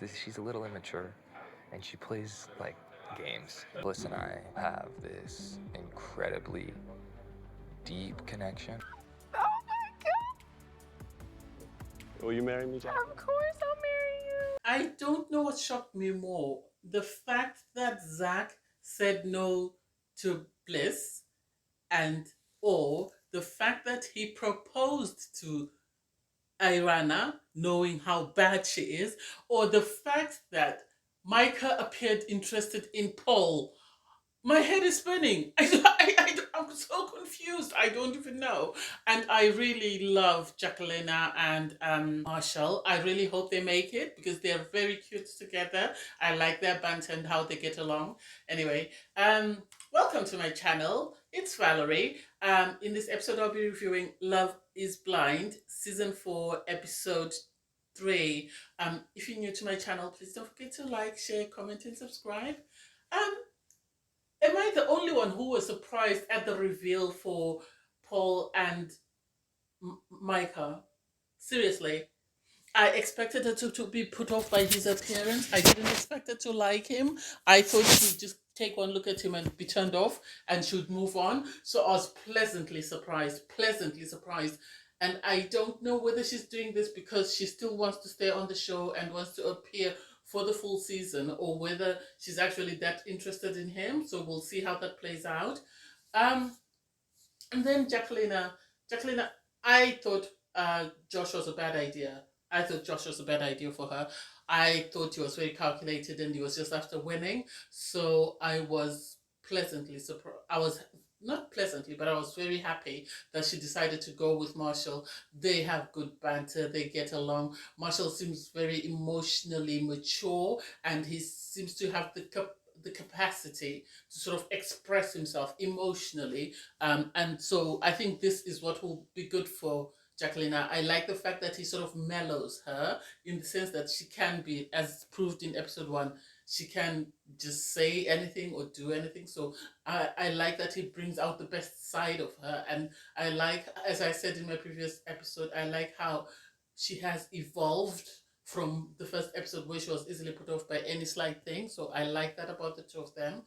She's a little immature, and she plays like games. Bliss and I have this incredibly deep connection. Oh my God! Will you marry me, Jack? Of course I'll marry you. I don't know what shocked me more. The fact that ZACK said no to Bliss, and or the fact that he proposed to Irana knowing how bad she is, or the fact that Micah appeared interested in Paul. My head is spinning. I'm so confused. I don't even know. And I really love Jacklina and Marshall. I really hope they make it because they're very cute together. I like their banter and how they get along. Anyway, welcome to my channel. It's Valerie. In this episode, I'll be reviewing Love is Blind, Season 4, Episode 3. If you're new to my channel, please don't forget to like, share, comment, and subscribe. Am I the only one who was surprised at the reveal for Paul and Micah? Seriously, I expected her to be put off by his appearance. I didn't expect her to like him. I thought she'd just take one look at him and be turned off and she'd move on. So I was pleasantly surprised. And I don't know whether she's doing this because she still wants to stay on the show and wants to appear for the full season, or whether she's actually that interested in him. So we'll see how that plays out. And then Jacklina, I thought Josh was a bad idea. I thought Josh was a bad idea for her. I thought he was very calculated and he was just after winning. So I was pleasantly surprised. I was not pleasantly, but I was very happy that she decided to go with Marshall. They have good banter, they get along. Marshall seems very emotionally mature and he seems to have the capacity to sort of express himself emotionally. And so I think this is what will be good for Jacklina. I like the fact that he sort of mellows her in the sense that she can be, as proved in episode 1, she can just say anything or do anything. So I like that he brings out the best side of her. And I like, as I said in my previous episode, I like how she has evolved from the first episode where she was easily put off by any slight thing. So I like that about the two of them.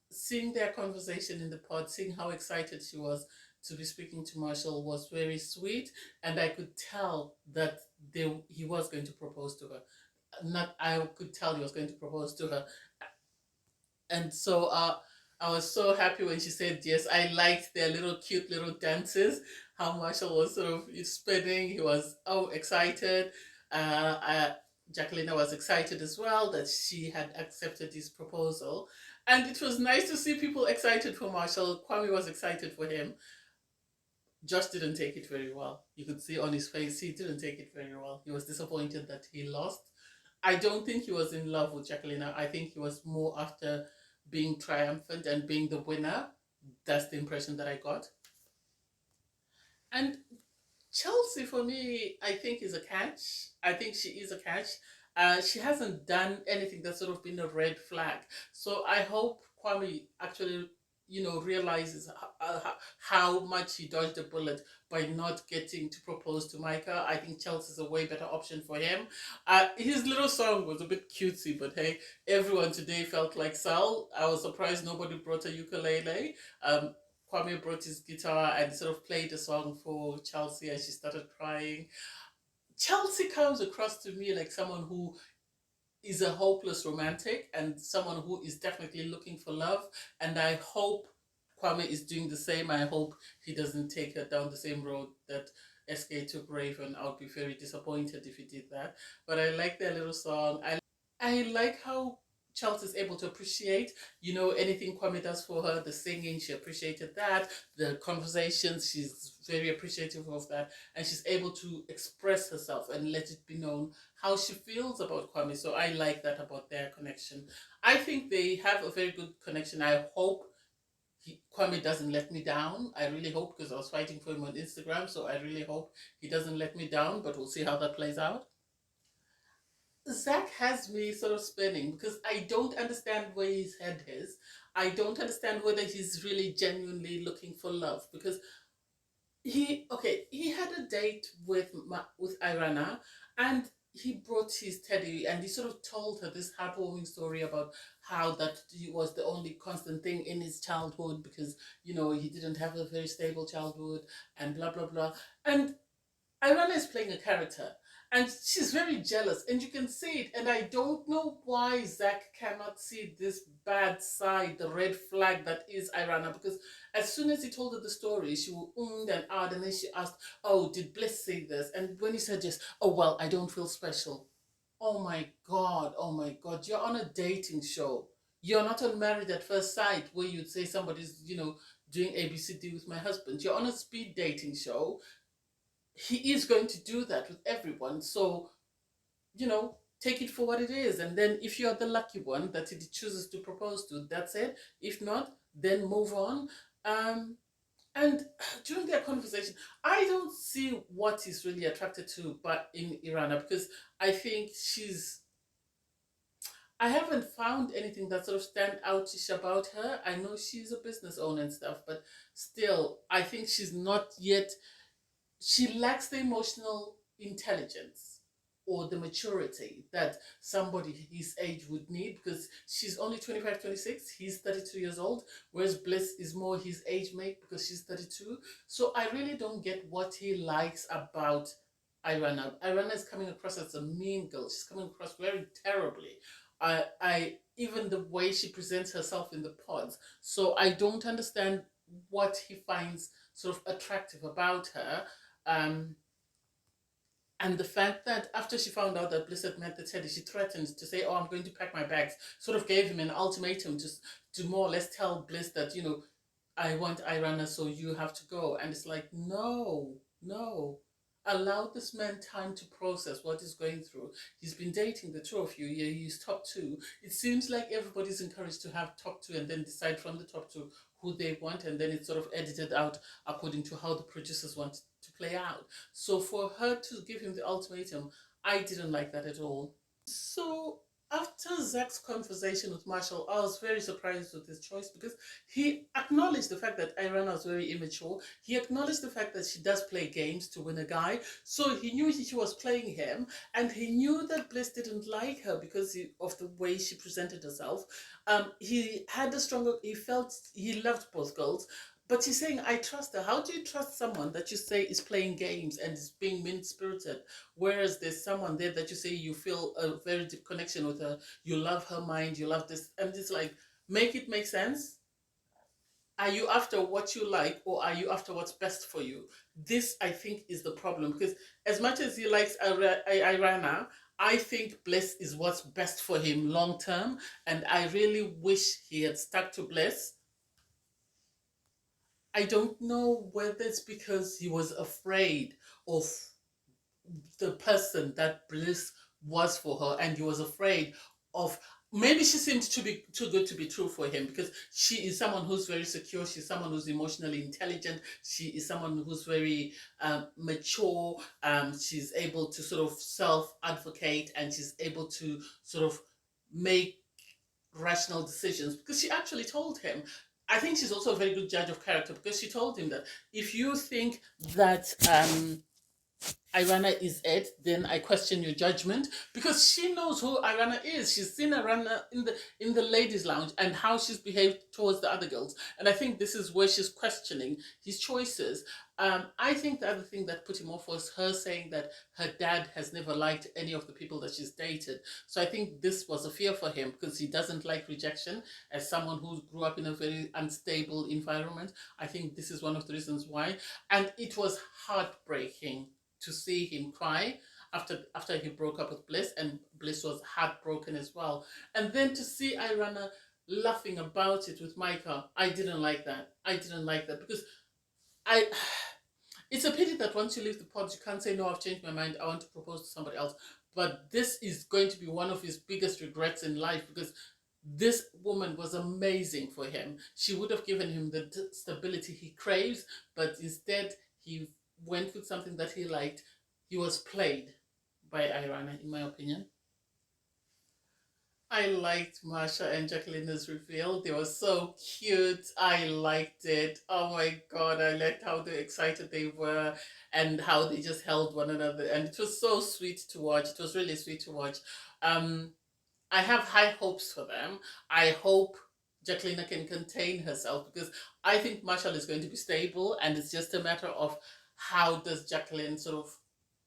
Seeing their conversation in the pod, seeing how excited she was to be speaking to Marshall was very sweet, and I could tell that he was going to propose to her. I could tell he was going to propose to her, and so I was so happy when she said yes. I liked their cute little dances. How Marshall was sort of spinning. He was excited. Jacklina was excited as well that she had accepted his proposal, and it was nice to see people excited for Marshall. Kwame was excited for him. Josh didn't take it very well. You could see on his face he didn't take it very well. He was disappointed that he lost. I don't think he was in love with Jacklina. I think he was more after being triumphant and being the winner. That's the impression that I got. And Chelsea, for me, I think is a catch. I think she is a catch. She hasn't done anything that's sort of been a red flag. So I hope Kwame actually realizes how much he dodged a bullet by not getting to propose to Micah. I think Chelsea's a way better option for him. His little song was a bit cutesy, but hey, everyone today felt like Sal. I was surprised nobody brought a ukulele. Kwame brought his guitar and sort of played a song for Chelsea and she started crying. Chelsea comes across to me like someone who is a hopeless romantic and someone who is definitely looking for love. And I hope Kwame is doing the same. I hope he doesn't take her down the same road that SK took Raven. I would be very disappointed if he did that. But I like their little song. I like how Chelsea's able to appreciate, anything Kwame does for her, the singing, she appreciated that, the conversations, she's very appreciative of that, and she's able to express herself and let it be known how she feels about Kwame. So I like that about their connection. I think they have a very good connection. I hope Kwame doesn't let me down. I really hope, because I was fighting for him on Instagram, so I really hope he doesn't let me down, but we'll see how that plays out. ZACK has me sort of spinning because I don't understand where his head is. I don't understand whether he's really genuinely looking for love, because he had a date with Irana and he brought his teddy and he sort of told her this heartwarming story about how that he was the only constant thing in his childhood because, you know, he didn't have a very stable childhood and blah, blah, blah. And Irana is playing a character and she's very jealous and you can see it. And I don't know why ZACK cannot see this bad side, the red flag that is Irana, because as soon as he told her the story, she would and ah, and then she asked, oh, did Bliss say this? And when he said yes, oh, well, I don't feel special. Oh my God, you're on a dating show. You're not on Married at First Sight where you'd say somebody's, you know, doing ABCD with my husband. You're on a speed dating show. He is going to do that with everyone. So, you know, take it for what it is. And then if you're the lucky one that he chooses to propose to, that's it. If not, then move on. And during their conversation, I don't see what he's really attracted to, but in Irana, because I think I haven't found anything that sort of stand outish about her. I know she's a business owner and stuff, but still, I think she's not yet, she lacks the emotional intelligence or the maturity that somebody his age would need because she's only 25, 26. He's 32 years old, whereas Bliss is more his age mate because she's 32. So I really don't get what he likes about Irana. Irana is coming across as a mean girl. She's coming across very terribly. I even the way she presents herself in the pods. So I don't understand what he finds sort of attractive about her. Um, and the fact that after she found out that Bliss had met the teddy, she threatened to say, oh, I'm going to pack my bags, sort of gave him an ultimatum to more or less tell Bliss that, you know, I want Irana, so you have to go. And it's like, no, no. Allow this man time to process what he's going through. He's been dating the two of you. Yeah, he's top two. It seems like everybody's encouraged to have top two and then decide from the top two who they want, and then it's sort of edited out according to how the producers want to play out. So for her to give him the ultimatum, I didn't like that at all. So after ZACK's conversation with Marshall, I was very surprised with his choice because he acknowledged the fact that Irana was very immature. He acknowledged the fact that she does play games to win a guy. So he knew she was playing him, and he knew that Bliss didn't like her because of the way she presented herself. He had a stronger, he felt he loved both girls, but he's saying, I trust her. How do you trust someone that you say is playing games and is being mean spirited? Whereas there's someone there that you say you feel a very deep connection with her, you love her mind, you love this, and it's like, make it make sense. Are you after what you like or are you after what's best for you? This, I think, is the problem because as much as he likes Irana, I think Bliss is what's best for him long term, and I really wish he had stuck to Bliss. I don't know whether it's because he was afraid of the person that Bliss was for her, and he was afraid of, maybe she seemed to be too good to be true for him because she is someone who's very secure, she's someone who's emotionally intelligent, she is someone who's very mature, she's able to sort of self-advocate and she's able to sort of make rational decisions because she actually told him, I think she's also a very good judge of character because she told him that if you think that Irana is it, then I question your judgment because she knows who Irana is. She's seen Irana in the ladies' lounge and how she's behaved towards the other girls. And I think this is where she's questioning his choices. I think the other thing that put him off was her saying that her dad has never liked any of the people that she's dated. So I think this was a fear for him because he doesn't like rejection. As someone who grew up in a very unstable environment, I think this is one of the reasons why. And it was heartbreaking to see him cry after he broke up with Bliss, and Bliss was heartbroken as well. And then to see Irana laughing about it with Micah, I didn't like that. I didn't like that because I it's a pity that once you leave the pod you can't say no, I've changed my mind, I want to propose to somebody else. But this is going to be one of his biggest regrets in life because this woman was amazing for him. She would have given him the stability he craves, but instead he went with something that he liked. He was played by Irana, in my opinion. I liked Marsha and Jacklina's reveal. They were so cute. I liked it. Oh my god, I liked how excited they were and how they just held one another. And it was so sweet to watch. It was really sweet to watch. Um, I have high hopes for them. I hope Jacklina can contain herself because I think Marshall is going to be stable, and it's just a matter of how does Jacqueline sort of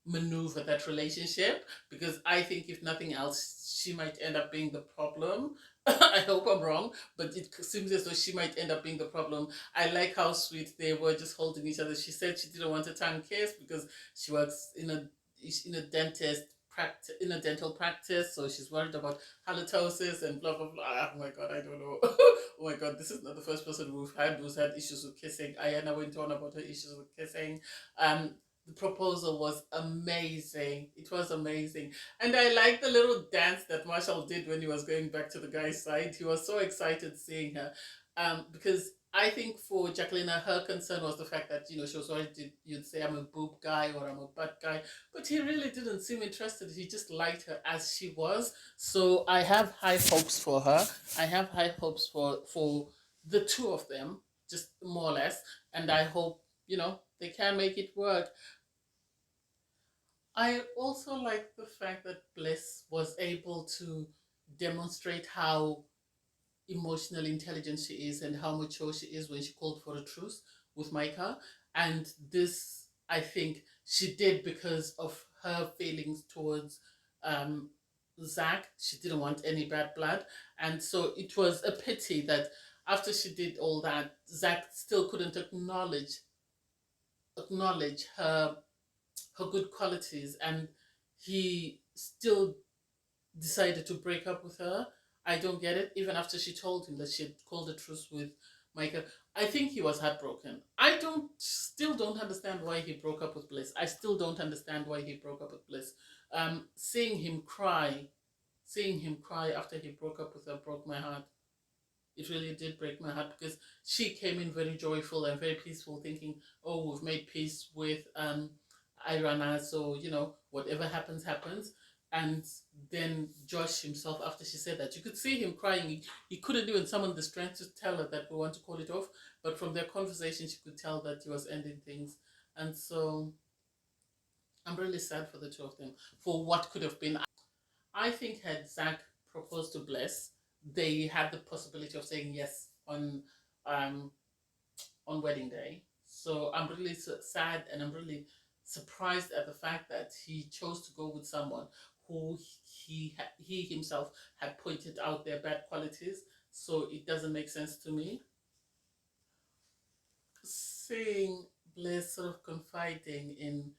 maneuver that relationship, because I think if nothing else, she might end up being the problem. I hope I'm wrong, but it seems as though she might end up being the problem. I like how sweet they were just holding each other. She said she didn't want a tongue kiss because she works in a dentist practice, in a dental practice, so she's worried about halitosis and blah blah blah. Oh my god, I don't know. Oh my god, this is not the first person we've had who's had issues with kissing. Ayana went on about her issues with kissing. The proposal was amazing. It was amazing. And I like the little dance that Marshall did when he was going back to the guy's side. He was so excited seeing her. Because I think for Jacqueline, her concern was the fact that, she was worried you'd say I'm a boob guy or I'm a butt guy. But he really didn't seem interested. He just liked her as she was. So I have high hopes for her. I have high hopes for the two of them, just more or less. And I hope, they can make it work. I also like the fact that Bliss was able to demonstrate how emotionally intelligent she is and how mature she is when she called for a truce with Micah. And this, I think, she did because of her feelings towards ZACK. She didn't want any bad blood. And so it was a pity that after she did all that, ZACK still couldn't acknowledge her good qualities, and he still decided to break up with her. I don't get it. Even after she told him that she had called a truce with Micah, I think he was heartbroken. I still don't understand why he broke up with Bliss. I still don't understand why he broke up with Bliss. Seeing him cry after he broke up with her broke my heart. It really did break my heart because she came in very joyful and very peaceful, thinking, "Oh, we've made peace with Irana, so whatever happens, happens." And then Josh himself, after she said that, you could see him crying. He couldn't even summon the strength to tell her that we want to call it off. But from their conversation, she could tell that he was ending things. And so I'm really sad for the two of them, for what could have been. I think had ZACK proposed to Bliss, they had the possibility of saying yes um, on wedding day. So I'm really sad, and I'm really surprised at the fact that he chose to go with someone who he himself had pointed out their bad qualities. So it doesn't make sense to me. Seeing Bliss sort of confiding in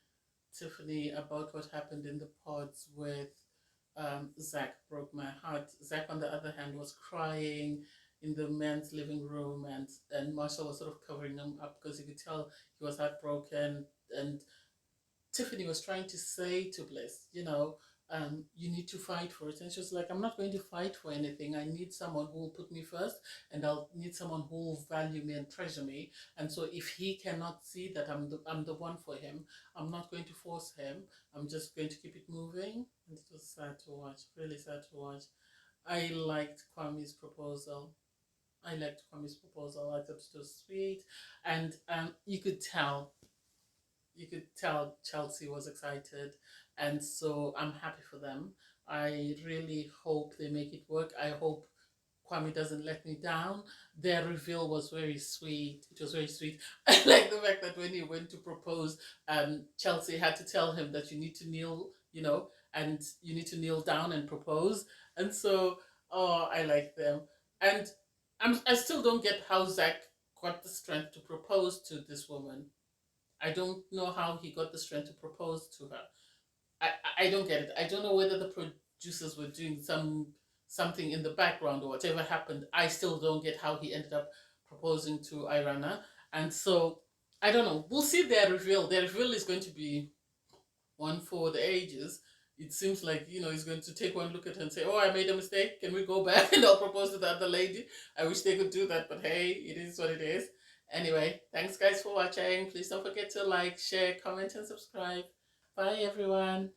Tiffany about what happened in the pods with ZACK broke my heart. ZACK, on the other hand, was crying in the men's living room, and Marshall was sort of covering him up because you could tell he was heartbroken. And Tiffany was trying to say to Bliss, you need to fight for it. And she was like, I'm not going to fight for anything. I need someone who will put me first, and I'll need someone who will value me and treasure me. And so if he cannot see that I'm the one for him, I'm not going to force him. I'm just going to keep it moving. And it was sad to watch, really sad to watch. I liked Kwame's proposal. I thought it was sweet. And you could tell Chelsea was excited, and so I'm happy for them. I really hope they make it work. I hope Kwame doesn't let me down. Their reveal was very sweet. It was very sweet. I like the fact that when he went to propose, Chelsea had to tell him that you need to kneel, and you need to kneel down and propose. And so, oh, I like them. And I still don't get how ZACK got the strength to propose to this woman. I don't know how he got the strength to propose to her. I don't get it. I don't know whether the producers were doing something in the background or whatever happened. I still don't get how he ended up proposing to Irana. And so I don't know. We'll see their reveal. Their reveal is going to be one for the ages. It seems like, he's going to take one look at her and say, "Oh, I made a mistake. Can we go back and I'll propose to the other lady?" I wish they could do that, but hey, it is what it is. Anyway, thanks guys for watching. Please don't forget to like, share, comment, and subscribe. Bye everyone.